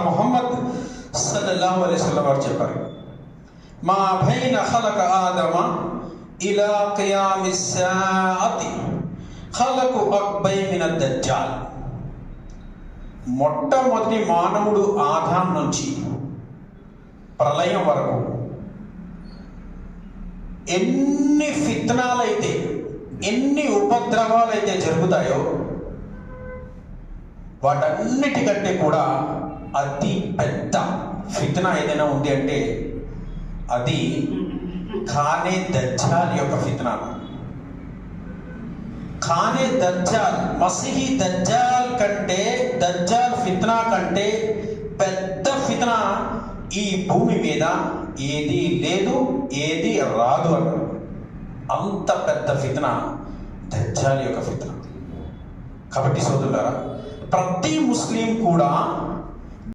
ముహమ్మద్ సల్లల్లాహు అలైహి వసల్లం వారు చెప్పారు, మా బైన ఖలక ఆదమ ఇలా ఖియామిస్ సాఅతి ఖలకు అక్బై మినద్ దజ్జాల్. మొట్టమొదటి మానవుడు ఆదాం నుంచి ప్రళయం వరకు ఎన్ని ఫిత్నాలైతే, ఎన్ని ఉపద్రవాలైతే జరుగుతాయో వాటన్నిటికంటే కూడా అతి పెద్ద ఫిత్నా ఏదైనా ఉంది అంటే అది ఖానే దజ్జాల్ యొక్క ఫిత్నా. ఖానే దజ్జాల్, మసీహీ దజ్జాల్ కంటే, దజ్జాల్ ఫిత్నా కంటే పెద్ద ఫిత్నా ఈ భూమి మీద ఏది లేదు, ఏది రాదు అన్నారు. అంత పెద్ద ఫిత్నా దజ్జాల్ యొక్క ఫిత్నా. కాబట్టి సోదరులారా, ప్రతి ముస్లిం కూడా